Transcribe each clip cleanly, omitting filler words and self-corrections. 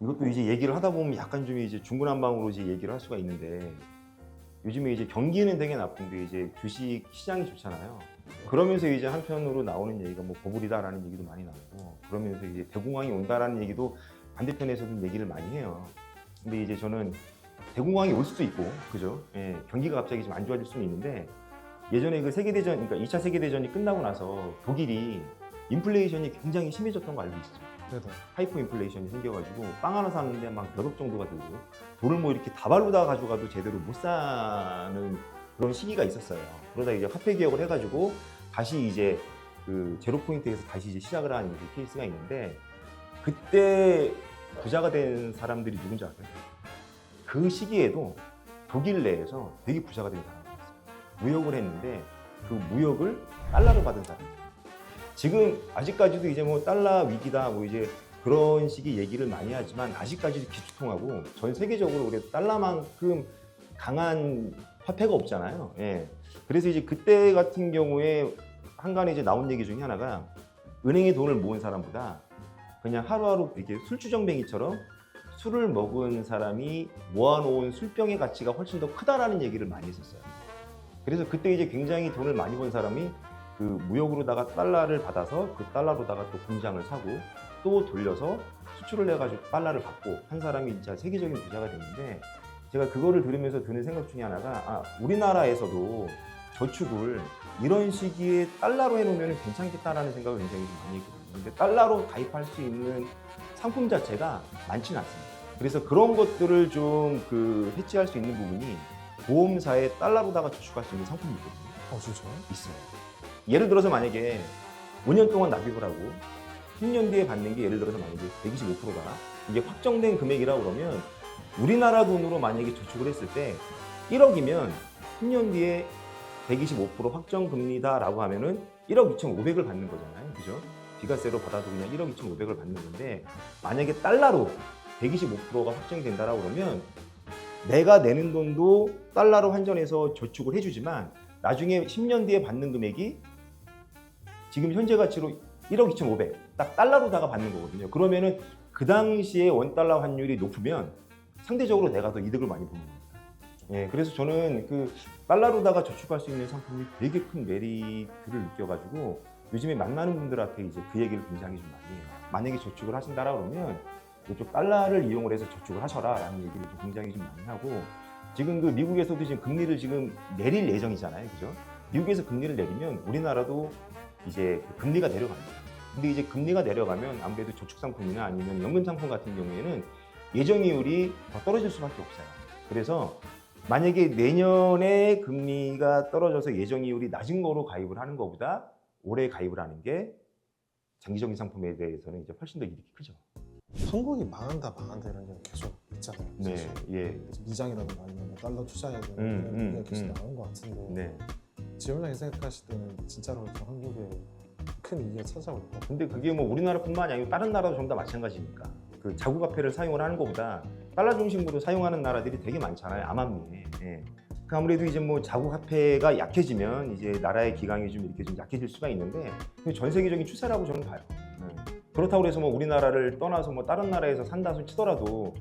이것도 이제 얘기를 하다 보면 약간 좀 이제 중구난방으로 이제 얘기를 할 수가 있는데, 요즘에 이제 경기는 되게 나쁜데 이제 주식 시장이 좋잖아요. 그러면서 이제 한편으로 나오는 얘기가 뭐 버블이다라는 얘기도 많이 나오고, 그러면서 이제 대공황이 온다라는 얘기도 반대편에서도 얘기를 많이 해요. 근데 이제 저는 대공황이 올 수도 있고, 그죠? 예, 경기가 갑자기 좀 안 좋아질 수는 있는데, 예전에 그 세계대전, 그러니까 2차 세계대전이 끝나고 나서 독일이 인플레이션이 굉장히 심해졌던 거 알고 있죠? 네네. 하이퍼 인플레이션이 생겨가지고 빵 하나 사는데 막 몇억 정도가 들고, 돈을 뭐 이렇게 다발로다 가져가도 제대로 못 사는 그런 시기가 있었어요. 그러다 이제 화폐 개혁을 해가지고 다시 이제 그 제로 포인트에서 다시 이제 시작을 하는 이제 케이스가 있는데, 그때 부자가 된 사람들이 누군지 아세요? 그 시기에도 독일 내에서 되게 부자가 된 사람들이 있어요. 무역을 했는데 그 무역을 달러로 받은 사람들. 지금 아직까지도 이제 뭐 달러 위기다 뭐 이제 그런 식의 얘기를 많이 하지만, 아직까지도 기축통하고 전 세계적으로 우리 달러만큼 강한 화폐가 없잖아요. 예. 그래서 이제 그때 같은 경우에 한간에 이제 나온 얘기 중에 하나가, 은행에 돈을 모은 사람보다 그냥 하루하루 이렇게 술주정뱅이처럼 술을 먹은 사람이 모아놓은 술병의 가치가 훨씬 더 크다라는 얘기를 많이 했었어요. 그래서 그때 이제 굉장히 돈을 많이 번 사람이 그 무역으로다가 달러를 받아서 그 달러로다가 또 공장을 사고 또 돌려서 수출을 해가지고 달러를 받고 한 사람이 진짜 세계적인 부자가 됐는데, 제가 그거를 들으면서 드는 생각 중에 하나가, 우리나라에서도 저축을 이런 시기에 달러로 해놓으면 괜찮겠다라는 생각을 굉장히 좀 많이 했거든요. 근데 달러로 가입할 수 있는 상품 자체가 많지는 않습니다. 그래서 그런 것들을 좀 그 해치할 수 있는 부분이 보험사에 달러로다가 저축할 수 있는 상품이 있거든요. 진짜요? 있어요. 예를 들어서 만약에 5년 동안 납입을 하고 10년 뒤에 받는 게 예를 들어서 만약에 125%다. 이게 확정된 금액이라고 그러면 우리나라 돈으로 만약에 저축을 했을 때 1억이면 10년 뒤에 125% 확정 금리다라고 하면은 1억 2,500을 받는 거잖아요. 그죠? 비과세로 받아도 그냥 1억 2,500을 받는 건데, 만약에 달러로 125%가 확정된다라고 그러면 내가 내는 돈도 달러로 환전해서 저축을 해주지만 나중에 10년 뒤에 받는 금액이 지금 현재 가치로 1억 2,500, 딱 달러로다가 받는 거거든요. 그러면은 그 당시에 원달러 환율이 높으면 상대적으로 내가 더 이득을 많이 보는 겁니다. 예, 그래서 저는 그 달러로다가 저축할 수 있는 상품이 되게 큰 메리트를 느껴가지고 요즘에 만나는 분들한테 이제 그 얘기를 굉장히 좀 많이 해요. 만약에 저축을 하신다라 그러면 이쪽 달러를 이용을 해서 저축을 하셔라라는 얘기를 좀 굉장히 좀 많이 하고, 지금 그 미국에서도 지금 금리를 지금 내릴 예정이잖아요, 그죠? 미국에서 금리를 내리면 우리나라도 이제 그 금리가 내려갑니다. 근데 이제 금리가 내려가면 아무래도 저축 상품이나 아니면 연금 상품 같은 경우에는 예정이율이 더 떨어질 수밖에 없어요. 그래서 만약에 내년에 금리가 떨어져서 예정이율이 낮은 거로 가입을 하는 것보다 올해 가입을 하는 게 장기적인 상품에 대해서는 이제 훨씬 더 이득이 크죠. 한국이 망한다 이런 얘기 계속 있잖아요. 네, 사실. 예. 미장이라든가 아니면 뭐 달러 투자해야 되는 얘기가 계속 나온 것 같은데, 네. 지원장이 생각하실 때는 진짜로 좀 한국에 큰 이익을 찾아올까? 근데 그게 뭐 우리나라뿐만이 아니고 다른 나라도 전부 다 마찬가지니까. 그 자국 화폐를 사용을 하는 것보다 달러 중심으로 사용하는 나라들이 되게 많잖아요. 암암리에. 예. 그 아무래도 이제 뭐 자국 화폐가 약해지면 이제 나라의 기강이 좀 이렇게 좀 약해질 수가 있는데, 전 세계적인 추세라고 저는 봐요. 예. 그렇다고 해서 뭐 우리나라를 떠나서 뭐 다른 나라에서 산다 손 치더라도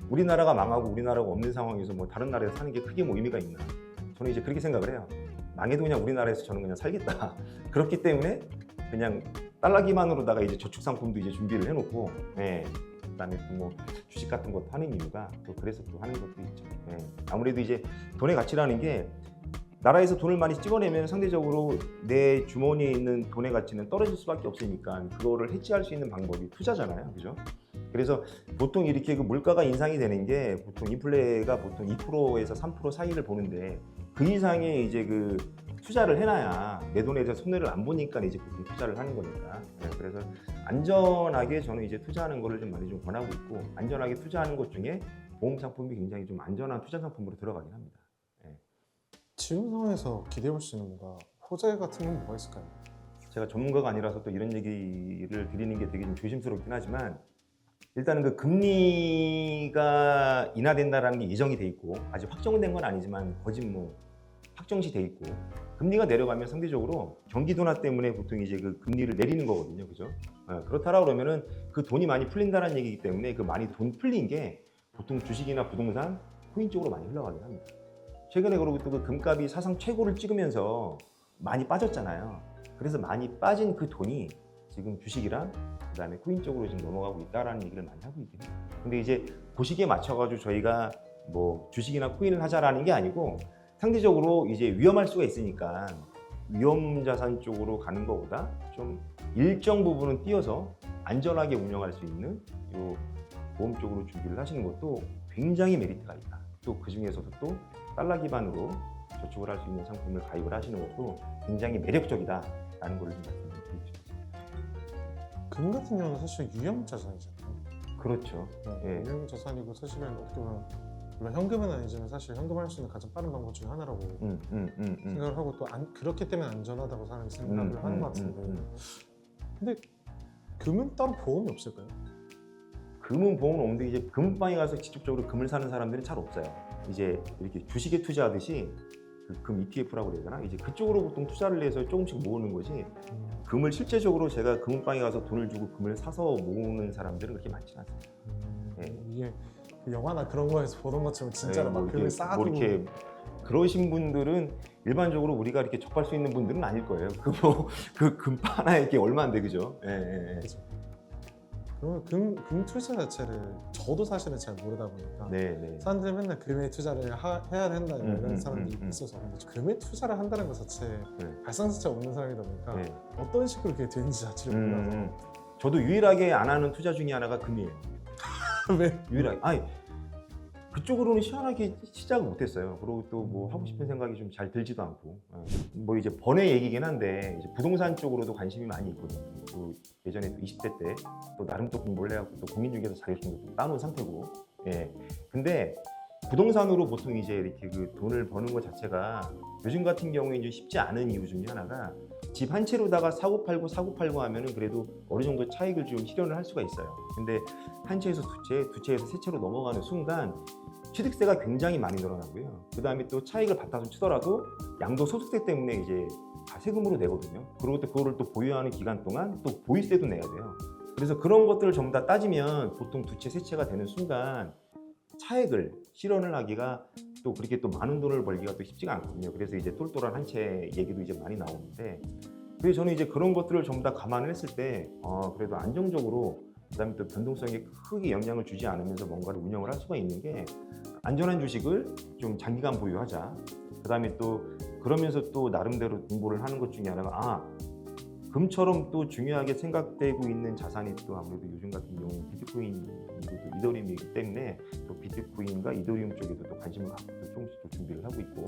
우리나라가 망하고 우리나라가 없는 상황에서 뭐 다른 나라에서 사는 게 크게 뭐 의미가 있나? 저는 이제 그렇게 생각을 해요. 망해도 그냥 우리나라에서 저는 그냥 살겠다. 그렇기 때문에 그냥 달러 기반으로다가 이제 저축 상품도 이제 준비를 해놓고, 예. 그다음에 또 뭐 주식 같은 것도 하는 이유가 또 그래서 또 하는 것도 있죠. 예. 아무래도 이제 돈의 가치라는 게 나라에서 돈을 많이 찍어내면 상대적으로 내 주머니에 있는 돈의 가치는 떨어질 수밖에 없으니까 그거를 해치할 수 있는 방법이 투자잖아요, 그죠? 그래서 보통 이렇게 그 물가가 인상이 되는 게 보통 인플레가 보통 2%에서 3% 사이를 보는데, 그 이상의 이제 그 투자를 해놔야 내 돈에 대해서 손해를 안 보니까 이제 보통 투자를 하는 거니까. 네, 그래서 안전하게 저는 이제 투자하는 거를 좀 많이 좀 권하고 있고, 안전하게 투자하는 것 중에 보험 상품이 굉장히 좀 안전한 투자 상품으로 들어가긴 합니다. 지금 상황에서 기대해 볼 수 있는 뭔가 호재 같은 건 뭐가 있을까요? 제가 전문가가 아니라서 또 이런 얘기를 드리는 게 되게 좀 조심스럽긴 하지만, 일단은 그 금리가 인하된다라는 게 예정이 돼 있고 아직 확정된 건 아니지만 거진 뭐 확정시 돼 있고 금리가 내려가면 상대적으로 경기 둔화 때문에 보통 이제 그 금리를 내리는 거거든요, 그죠? 그렇다라 그러면은 그 돈이 많이 풀린다는 얘기이기 때문에 그 많이 돈 풀린 게 보통 주식이나 부동산, 코인 쪽으로 많이 흘러가긴 합니다. 최근에 그리고 또 그 금값이 사상 최고를 찍으면서 많이 빠졌잖아요. 그래서 많이 빠진 그 돈이 지금 주식이랑 그다음에 코인 쪽으로 지금 넘어가고 있다라는 얘기를 많이 하고 있긴 해요. 근데 이제 그 시기에 맞춰가지고 저희가 뭐 주식이나 코인을 하자라는 게 아니고 상대적으로 이제 위험할 수가 있으니까 위험 자산 쪽으로 가는 것보다 좀 일정 부분은 띄어서 안전하게 운영할 수 있는 요 보험 쪽으로 준비를 하시는 것도 굉장히 메리트가 있다. 또 그 중에서도 또 달러 기반으로 저축을 할 수 있는 상품을 가입을 하시는 것도 굉장히 매력적이다라는 걸 좀 말씀드리죠. 금 같은 경우는 사실 유형 자산이잖아요. 그렇죠. 예. 유형 자산이고 사실은 어떻게 보면 물론 현금은 아니지만 사실 현금 할 수 있는 가장 빠른 방법 중에 하나라고 생각을 하고 또 그렇기 때문에 안전하다고 사람이 생각을 하는 것 같은데 근데 금은 따로 보험이 없을까요? 금은 보험은 없는데 이제 금방에 가서 직접적으로 금을 사는 사람들은 잘 없어요. 이제 이렇게 주식에 투자하듯이 그 금 ETF라고 그래야 되나? 이제 그쪽으로 보통 투자를 해서 조금씩 모으는 거지. 금을 실제적으로 제가 금방에 가서 돈을 주고 금을 사서 모으는 사람들은 그렇게 많지는 않습니다. 이게 그 영화나 그런 거에서 보던 것처럼 진짜로 막 금을 쌓아두고 뭐 이렇게 그러신 분들은 일반적으로 우리가 이렇게 접할 수 있는 분들은 아닐 거예요. 그 금바 하나에 이게 얼마인데, 그죠? 그죠. 그러면 금 투자 자체를 저도 사실은 잘 모르다 보니까 사람들이 맨날 금에 투자를 해야 된다 이런 사람들이 있어서 근데 금에 투자를 한다는 것 자체에 발상 자체가 없는 사람이다 보니까 어떤 식으로 그게 되는지 자체를 몰라서 저도 유일하게 안 하는 투자 중에 하나가 금이에요. 왜? 유일하게. 아니 그쪽으로는 시원하게 시작을 못했어요. 그리고 또 뭐 하고 싶은 생각이 좀 잘 들지도 않고 뭐 이제 번외 얘기긴 한데 이제 부동산 쪽으로도 관심이 많이 있거든요. 또 예전에 또 20대 때 또 나름 또 공부를 해갖고 또 공인중개사 자격증도 따놓은 상태고 근데 부동산으로 보통 이제 이렇게 그 돈을 버는 것 자체가 요즘 같은 경우에 이제 쉽지 않은 이유 중에 하나가 집 한 채로다가 사고 팔고 하면은 그래도 어느 정도 차익을 좀 실현을 할 수가 있어요. 근데 한 채에서 두 채에서 세 채로 넘어가는 순간 취득세가 굉장히 많이 늘어나고요. 그 다음에 또 차익을 받아서 치더라도 양도소득세 때문에 이제 다 세금으로 내거든요. 그리고 또 그거를 또 보유하는 기간 동안 또 보유세도 내야 돼요. 그래서 그런 것들을 전부 다 따지면 보통 두 채, 세 채가 되는 순간 차액을 실현을 하기가 또 그렇게 또 많은 돈을 벌기가 또 쉽지가 않거든요. 그래서 이제 똘똘한 한 채 얘기도 이제 많이 나오는데 그래서 저는 이제 그런 것들을 전부 다 감안을 했을 때 그래도 안정적으로 그다음에 또 변동성에 크게 영향을 주지 않으면서 뭔가를 운영을 할 수가 있는 게 안전한 주식을 좀 장기간 보유하자. 그다음에 또 그러면서 또 나름대로 공부를 하는 것 중에 하나가 금처럼 또 중요하게 생각되고 있는 자산이 또 아무래도 요즘 같은 경우는 비트코인이고 이더리움이기 때문에 또 비트코인과 이더리움 쪽에도 또 관심을 갖고 또 조금씩 또 준비를 하고 있고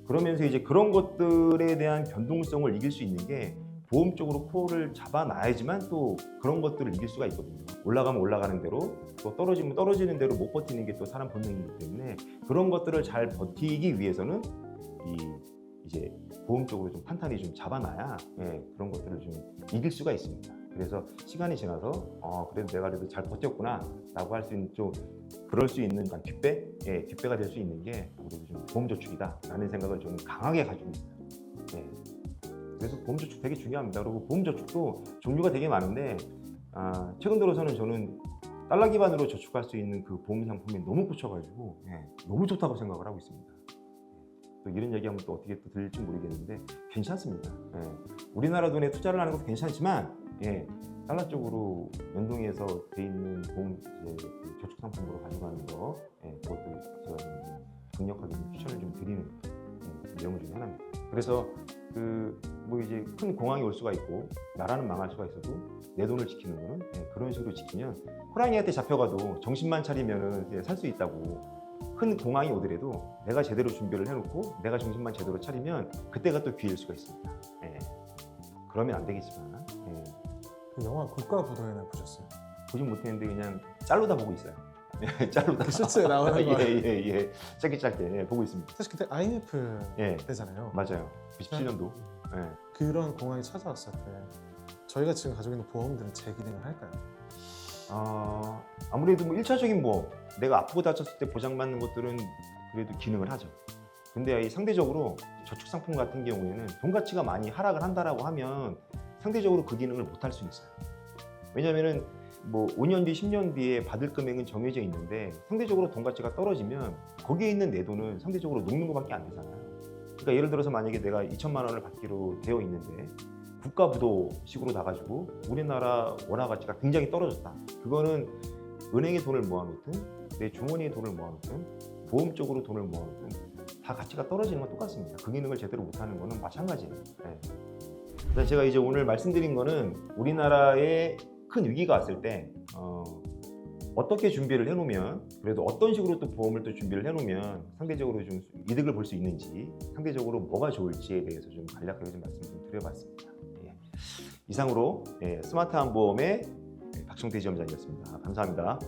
그러면서 이제 그런 것들에 대한 변동성을 이길 수 있는 게 보험 쪽으로 코어를 잡아놔야지만 또 그런 것들을 이길 수가 있거든요. 올라가면 올라가는 대로 또 떨어지면 떨어지는 대로 못 버티는 게 또 사람 본능이기 때문에 그런 것들을 잘 버티기 위해서는 이제 보험 쪽으로 좀 탄탄히 좀 잡아놔야 그런 것들을 좀 이길 수가 있습니다. 그래서 시간이 지나서 그래도 내가 그래도 잘 버텼구나 라고 할 수 있는 좀 그럴 수 있는 뒷배가 될 수 있는 게 아무래도 좀 보험저축이다 라는 생각을 저는 강하게 가지고 있습니다. 그래서 보험저축 되게 중요합니다. 그리고 보험저축도 종류가 되게 많은데 최근 들어서는 저는 달러 기반으로 저축할 수 있는 그 보험 상품이 너무 꽂혀가지고 너무 좋다고 생각을 하고 있습니다. 또 이런 얘기하면 또 어떻게 또 들릴지 모르겠는데 괜찮습니다. 우리나라 돈에 투자를 하는 것도 괜찮지만 달러 쪽으로 연동해서 돼 있는 보험 저축 상품으로 가져가는 거 그것도 제가 좀 강력하게 추천을 좀 드리는 내용 중에 하나입니다. 그래서 뭐 이제 큰 공황이 올 수가 있고 나라는 망할 수가 있어도 내 돈을 지키는 거는 그런 식으로 지키면 호랑이한테 잡혀가도 정신만 차리면은 살 수 있다고. 큰 공황이 오더라도 내가 제대로 준비를 해놓고 내가 정신만 제대로 차리면 그때가 또 기회일 수가 있습니다. 그러면 안 되겠지만 그 영화 국가부도회나 보셨어요? 보진 못했는데 그냥 짤로 다 보고 있어요. 짤로 다. 그 실제 나오는 거. 짧게 보고 있습니다. 사실 그때 IMF 때잖아요. 맞아요. 97년도. 그런 공황이 찾아왔을 때 저희가 지금 가지고 있는 보험들은 재기능을 할까요? 아무래도 뭐 1차적인 보험, 내가 아프고 다쳤을 때 보장받는 것들은 그래도 기능을 하죠. 근데 이 상대적으로 저축 상품 같은 경우에는 돈 가치가 많이 하락을 한다라고 하면 상대적으로 그 기능을 못 할 수 있어요. 왜냐면은 뭐 5년 뒤, 10년 뒤에 받을 금액은 정해져 있는데 상대적으로 돈 가치가 떨어지면 거기에 있는 내 돈은 상대적으로 녹는 것밖에 안 되잖아요. 그러니까 예를 들어서 만약에 내가 2천만 원을 받기로 되어 있는데 국가부도식으로 나가지고 우리나라 원화 가치가 굉장히 떨어졌다. 그거는 은행에 돈을 모아놓든 내 주머니에 돈을 모아놓든 보험 쪽으로 돈을 모아놓든 다 가치가 떨어지는 건 똑같습니다. 그 기능을 제대로 못하는 거는 마찬가지예요. 네. 그래서 제가 이제 오늘 말씀드린 거는 우리나라에 큰 위기가 왔을 때 어떻게 준비를 해놓으면 그래도 어떤 식으로 또 보험을 또 준비를 해놓으면 상대적으로 좀 이득을 볼 수 있는지 상대적으로 뭐가 좋을지에 대해서 좀 간략하게 좀 말씀 좀 드려봤습니다. 예. 이상으로 스마트한 보험의 박성태 지점장이었습니다. 감사합니다.